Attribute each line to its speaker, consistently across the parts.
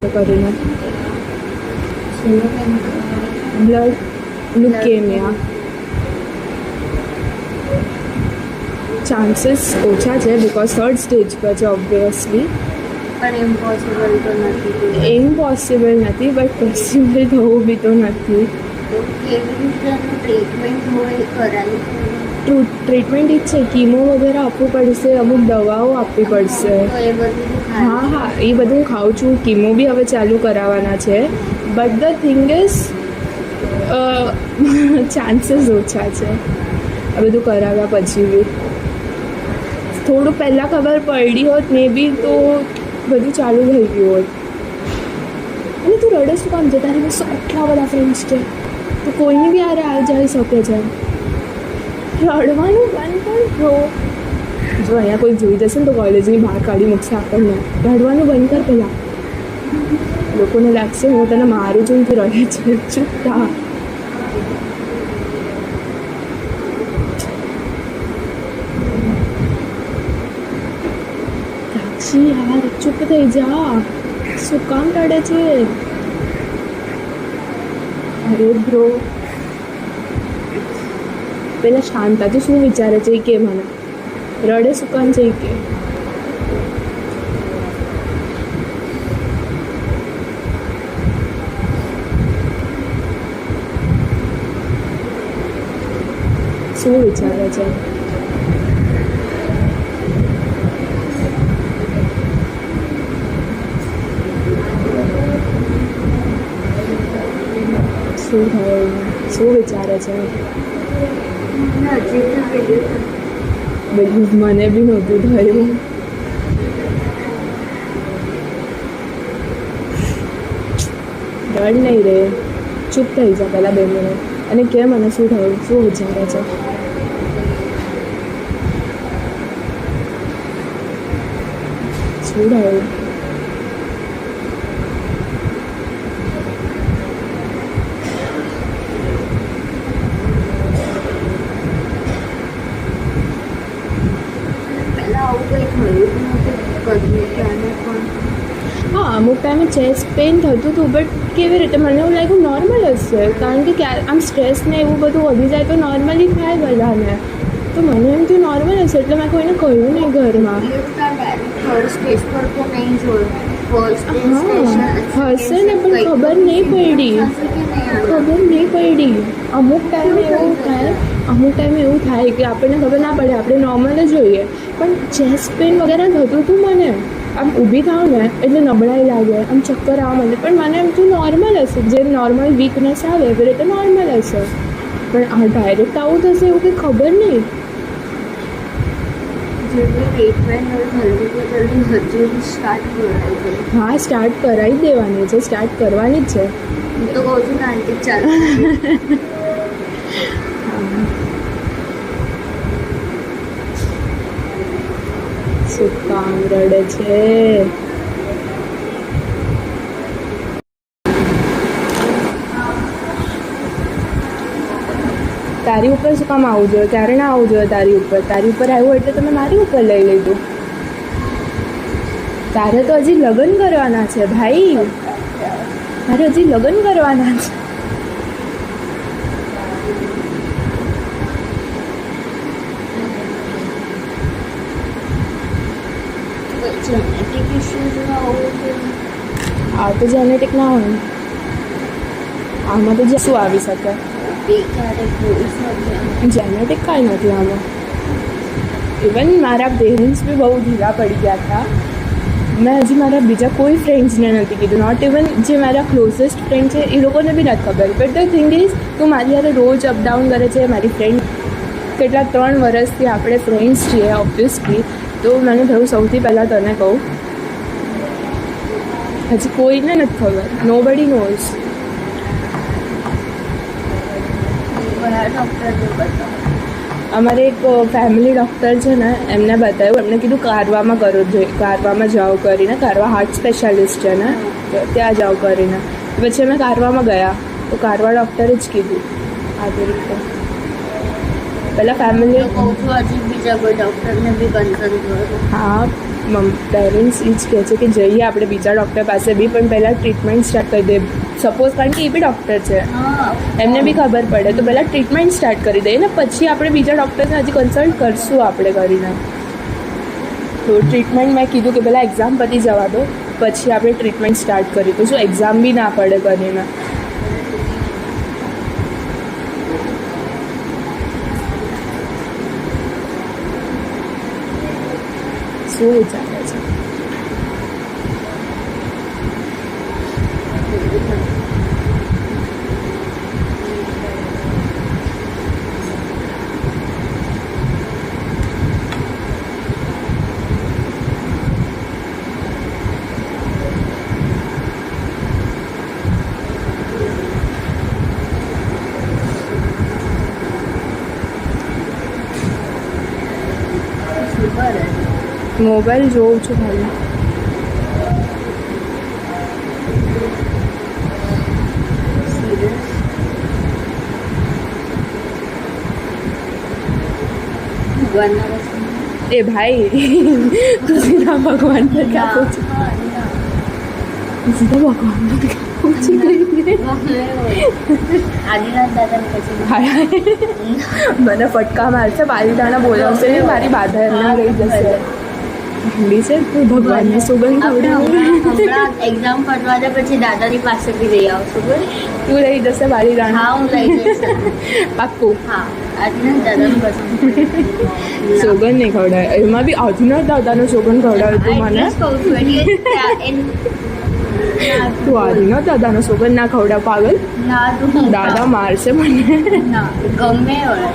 Speaker 1: કરીને blood leukaemia chances ઓછા છે બિકોઝ થર્ડ સ્ટેજ પર છે ઓબ્વિયસલી.
Speaker 2: પણ ઇમ્પોસિબલ તો નથી.
Speaker 1: ઇમ્પોસિબલ નથી બટ પોસિબલ થવું બી તો નથી.
Speaker 2: તો કેવી રીતે ટ્રીટમેન્ટ હોય કરાવી?
Speaker 1: ટ્રીટમેન્ટ જ છે, કીમો વગેરે આપવું પડશે, અમુક દવાઓ આપવી પડશે.
Speaker 2: તો એ બધું
Speaker 1: હા, એ બધું ખાઉં છું. કીમો બી હવે ચાલુ કરાવવાના છે but the thing is chances ઓછા છે આ બધું કરાવ્યા પછી બી. થોડું પહેલાં ખબર પડી હોત મે બી તો બધું ચાલુ થઈ ગયું હોત. અને તું રડે શું કામ છે? તારી પાસે આટલા બધા ફ્રેન્ડ્સ છે, તો કોઈને બી આરે આવી જઈ શકે છે. રડવાનું બંધ કર બ્રો. જો અહીંયા કોઈ જોઈ જશે ને તો કોલેજની બહાર કાઢી મૂકશે આપણને. રડવાનું બંધ કર પહેલાં. લોકોને લાગશે હું તને મારું છું તું રડે છે. ચૂપ થા. સાક્ષી યાર ચૂપ થઈ જા. શું કામ રડે છે? અરે બ્રો પેલા શાંત તું શું વિચારે છે એ કે મને. રડે શું કામ છે એ કે. શું વિચારે છે? શું થયું? શું વિચારે છે? બધું મને બી નહોતું થયું. રડ નહીં રે, ચૂપ થઈ જા પહેલાં 2 મિનિટ અને કે મને શું થયું, શું વિચારે છે? શું થયું? હા, અમુક ટાઈમે ચેસ્ટ પેઇન થતું હતું બટ કેવી રીતે મને એવું લાગ્યું નોર્મલ હશે, કારણ કે આમ સ્ટ્રેસ ને એવું બધું વધી જાય તો નોર્મલી થાય બધાને. તો મને એમ થયું નોર્મલ હશે એટલે મેં કોઈને કહ્યું નહીં ઘરમાં. હા હશે ને પણ ખબર નહીં પડી. અમુક ટાઈમે એવું થાય કે આપણને ખબર ના પડે, આપણે નોર્મલ જ જોઈએ પણ ચેસ્ટ પેઇન વગેરે થતું હતું મને. આમ ઊભી થાવ ને એટલે નબળાઈ લાગે, આમ ચક્કર આવવા માંડે પણ મને એમ તો નોર્મલ હશે, જે નોર્મલ વીકનેસ આવે એવી રીતે નોર્મલ હશે. પણ આ ડાયરેક્ટ આવું થશે એવું કંઈ ખબર નહીં. હા, સ્ટાર્ટ કરાવી દેવાની છે, સ્ટાર્ટ કરવાની જ છે.
Speaker 2: તો કહું છું આંટી ચાલ.
Speaker 1: શું કામ રડે છે? તારી ઉપર શું કામ આવવું જોઈએ? ત્યારે ના આવવું જોઈએ તારી ઉપર. તારી ઉપર આવ્યું એટલે તમે મારી ઉપર લઈ લીધું. તારે તો હજી લગ્ન કરવાના છે ભાઈ, તારે હજી લગ્ન કરવાના છે. આ તો જેનેટિક ના હોય, આમાં તો શું આવી શકે? જેનેટિક કાંઈ નથી આમાં. ઇવન મારા પેરેન્ટ્સ બી બહુ ઢીલા પડી ગયા હતા. મેં હજી મારા બીજા કોઈ ફ્રેન્ડ્સને નથી કીધું, નોટ ઇવન જે મારા ક્લોઝેસ્ટ ફ્રેન્ડ છે એ લોકોને બી નથી ખબર. બટ ધ થિંગ ઇઝ તું મારી હારે રોજ અપડાઉન કરે છે, મારી ફ્રેન્ડ કેટલા 3 વર્ષથી આપણે ફ્રેન્ડ્સ છીએ ઓબ્વિયસલી. તો મને થયું સૌથી પહેલાં તને કહું, હજી કોઈને નથી ખબર. નો બડી નોઝ. અમારે એક ફેમિલી ડૉક્ટર છે ને એમને બતાવ્યું, એમને કીધું કારવામાં કરો જોઈએ, કારવામાં જાઓ કરીને. કારવા હાર્ટ સ્પેશિયાલિસ્ટ છે ને તો ત્યાં જાઓ કરીને. પછી અમે કારવામાં ગયા તો કારવા ડૉક્ટરે જ કીધું આવી રીતે. પહેલાં ફેમિલી
Speaker 2: કહું છું હજી બીજા કોઈ ડૉક્ટરને બી કન્સલ્ટ કરો.
Speaker 1: હા પેરેન્ટ્સ એ જ કહે છે કે જઈએ આપણે બીજા ડૉક્ટર પાસે બી, પણ પહેલાં ટ્રીટમેન્ટ સ્ટાર્ટ કરી દે. સપોઝ કારણ કે એ બી ડૉક્ટર છે,
Speaker 2: હા
Speaker 1: એમને બી ખબર પડે, તો પહેલાં ટ્રીટમેન્ટ સ્ટાર્ટ કરી દઈએ ને પછી આપણે બીજા ડૉક્ટરને હજી કન્સલ્ટ કરશું આપણે કરીને. તો ટ્રીટમેન્ટ મેં કીધું કે પહેલાં એક્ઝામ પતી જવા દો, પછી આપણે ટ્રીટમેન્ટ સ્ટાર્ટ કરી તો શું એક્ઝામ બી ના પડે કરીને. શું ચાલે છે? મોબાઈલ જોઉં છું ખાલી. ए भाई तू सीधा भगवान पर क्या पूछ सीधा भगवान पर क्या पूछ
Speaker 2: આદિનાથ દાદાને પછી
Speaker 1: મને ફટકા મારશે, પાલિતાણા બોલાવશે ને મારી બાધા એમને રહી જશે. ઠંડી છે તું ભગવાનને સુગંધ
Speaker 2: હમણાં એક્ઝામ પતવા દે પછી દાદાની પાસે બી લઈ આવશું બોલ.
Speaker 1: તું રહી જશે પાલિતાણા?
Speaker 2: હા હું લઈ જઈશ.
Speaker 1: પાક્કું.
Speaker 2: હા આદિનાથ દાદાનું પસંદ
Speaker 1: સોગન નહીં ખવડાવે, એમાં બી આદિનાથ દાદાનો સોગન ખવડાવે તું મને.
Speaker 2: કહું છું
Speaker 1: તું આદિનાથ દાદાનો સોગન ના ખવડાવ પાગલ.
Speaker 2: ના તું
Speaker 1: દાદા મારશે મને.
Speaker 2: ના ગમે હોય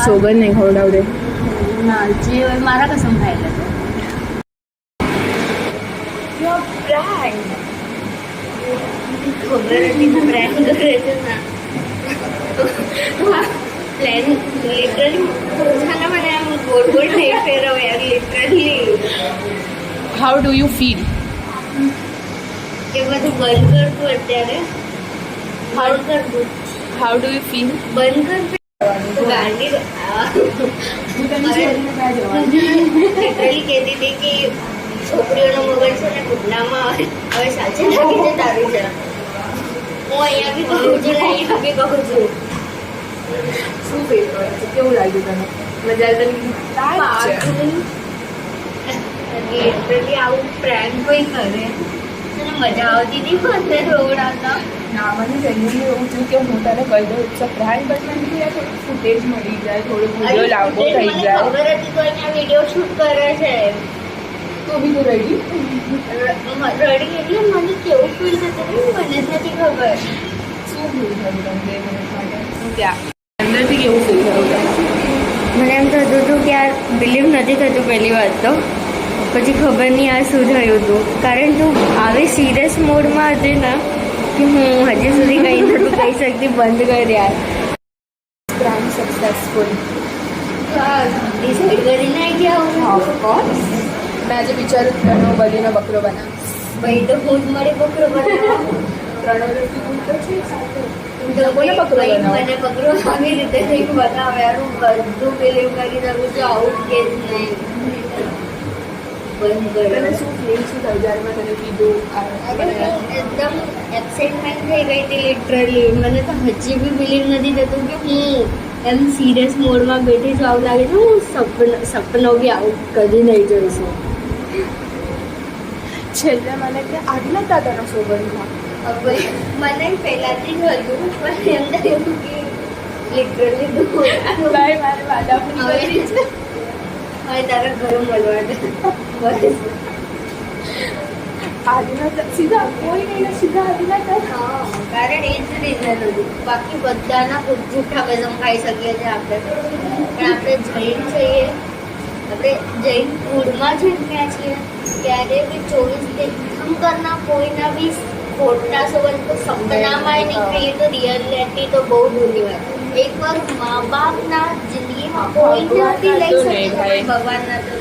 Speaker 1: સોગન નહીં ખવડાવડે.
Speaker 2: ના જે હોય મારા કસમ ખાઈ લેતો. ખબર હતી કે પ્રેમ કરે છે ના પ્લેન લિટરલી પૂછાના મને આમ ગોળ ગોળ નહીં ફેરવ યાર literally.
Speaker 1: How do you feel?
Speaker 2: એ બધું બંધ કર તું અત્યારે. બંધ કર તું.
Speaker 1: How do you feel?
Speaker 2: બંધ કર ગાંડી લિટરલી કહેતી હતી કે છોકરીઓનો મગજ છે ને ઘૂંટણામાં હવે સાચે લાગી છે તારી છે. હું અહીંયા બી કહું છું ને અહીંયા બી કહું છું.
Speaker 1: શું ફીલ કરે છે? કેવું લાગ્યું તને? મજા
Speaker 2: લિટરલી આવું પ્રેન્ક કોઈ કરે તને મજા આવતી હતી મને રોવડાવતા.
Speaker 1: ના મને જલ્દી એવું થયું કે હું તને કહી દઉં ઇટ્સ અ પ્રાઇમ, બટ મને કીધું યાર થોડું ફૂટેજ મળી જાય, થોડું વિડીયો લાંબો થઈ
Speaker 2: મને
Speaker 1: જાય.
Speaker 2: ખબર હતી તો અહીંયા વિડીયો શૂટ કરે છે.
Speaker 1: તો બી તું રેડી
Speaker 2: રડી એટલે મને કેવું ફીલ થતું મને જ નથી ખબર.
Speaker 1: શું ફીલ થયું તમને 2 મિનિટ માટે? શું ત્યાં અંદરથી કેવું ફીલ થયું તમને?
Speaker 2: મને એમ થતું હતું કે યાર બિલીવ નથી થતું પહેલી વાત તો, પછી ખબર નહીં આ શું થયું હતું. કારણ તું આવી સિરિયસ મોડમાં હતી ને કે હું હજી સુધી કંઈ નહોતું કહી શકતી. બંધ કર યાર.
Speaker 1: Prime successful.
Speaker 2: ડિસાઈડ કરીને આવી ગયા
Speaker 1: ઓફકોર્સ મેં આજે વિચાર્યું ત્રણો બલીનો બકરો બનાવીશ.
Speaker 2: ભાઈ તો હું જ મારી બકરો બનાવવા.
Speaker 1: ત્રણો રોટી હું તો છે સાથે.
Speaker 2: મને બકરો આવી રીતે કંઈક બનાવે યાર. હું બધું બિલીવ કરી શકું છું આવું કે જ નહીં. બંધ
Speaker 1: તને
Speaker 2: કરો.
Speaker 1: શું ફીલ શું થયું જ્યારે મેં તને કીધું
Speaker 2: એકદમ એક્સાઇટમેન્ટ થઈ ગઈ હતી લિટરલી. મને તો હજી બી બિલીવ નથી થતું કે હું એમ સિરિયસ મોડમાં બેઠી છું. આવું લાગે છે હું સપનો બી આવું કદી નહીં જોઈશું.
Speaker 1: છેલ્લે મને કે આદિનાથ દાદાનો સોગન ખા.
Speaker 2: હવે મને પહેલાંથી જ હતું પણ એમ થયું કે લિટરલી
Speaker 1: ભાઈ મારે વાદાપુરી કરવી છે.
Speaker 2: હવે તારા ઘરે મળવા દે. બસ
Speaker 1: આદિનાથ સીધા કોઈ નહીં સીધા આદિનાથ દાદા.
Speaker 2: હા કારણ એ જ રીઝન હતું. બાકી બધાના જૂઠા કસમ ખાઈ શકીએ છીએ આપણે, પણ આપણે જૈન છીએ. આપણે જૈન ફૂડમાં જન્મ્યા છીએ ત્યારે બી 24 તીર્થંકરના કોઈના બી ખોટા સંબંધ તો સપનામાં નીકળીએ તો રિયાલિટી તો બહુ દૂરની વાત. એકવાર મા બાપના જિંદગીમાં કોઈ નથી લઈ શકતું ભગવાનના તો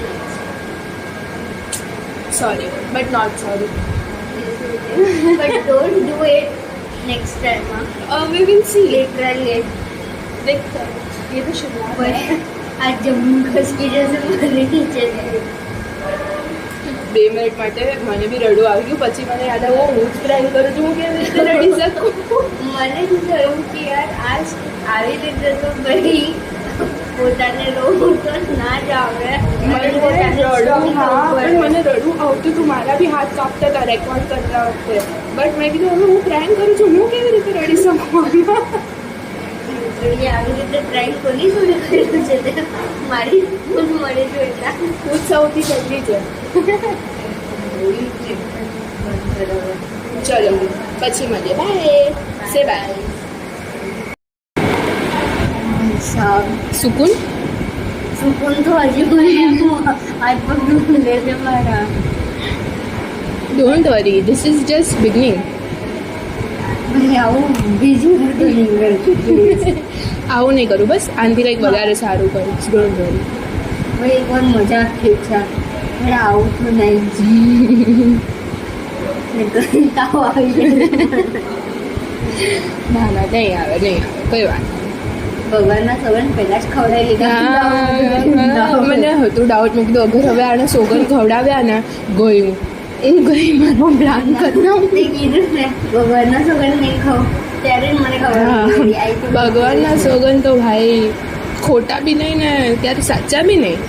Speaker 1: sorry but not sorry.
Speaker 2: But don't do it next time.
Speaker 1: We will see.
Speaker 2: Literally
Speaker 1: देखते हैं ये तो शुरुआत है.
Speaker 2: आज जम्मू खसकी जैसे मरे नीचे
Speaker 1: 2 મિનિટ માટે મને બી રડવું આવી ગયું. પછી મને યાદ આવ્યું હું જ પ્રેન્ક કરું છું, હું કેવી રીતે રડી શકું.
Speaker 2: મને શું થયું કે યાર આજ આવી રીતે તો ભાઈ પોતાને રોવું તો ના જ આવે.
Speaker 1: મને રડવું આવતું હતું, મારા બી હાથ કાપતા હતા રેકોર્ડ કરતા વખતે. બટ મેં કીધું હવે હું પ્રેન્ક કરું છું, હું કેવી રીતે રડી શકું આમાં?
Speaker 2: આવી રીતે ટ્રાય કોની જોડે કર્યું છે તે મારી ખુદ મળે છે એટલા
Speaker 1: ખુદ સૌથી પહેલી છે. ચલો પછી મળીએ, બાય. સે બાય. સુકૂન
Speaker 2: સુકૂન તો હજી મને હાથ પગ લેશે મારા.
Speaker 1: Don't worry, this is just beginning.
Speaker 2: ભાઈ આવું બીજું બધું નહીં કરતું.
Speaker 1: આવું નહીં કરું, બસ આનાથી કંઈક વધારે સારું કરીશ. Don't worry.
Speaker 2: ભાઈ એકવાર મજાક થઈ છે પણ આવું તો નહીં. તાવ આવી જાય.
Speaker 1: ના ના, નહીં આવે નહીં આવે, કઈ વાત નહીં.
Speaker 2: ભગવાનના સગન પહેલા જ ખવડાવી લીધા.
Speaker 1: મને હતું ડાઉટ, મેં કીધું અગર હવે આને સોગન ખવડાવ્યા ને ગયું હું ગઈ મારો પ્લાન કરતા.
Speaker 2: તે કીધું ને ભગવાનના સગન નહીં ખાવ ત્યારે જ મને ખબર પડી.
Speaker 1: ભગવાનના સોગન તો ભાઈ ખોટા બી નહીં ને ત્યારે સાચા બી નહીં.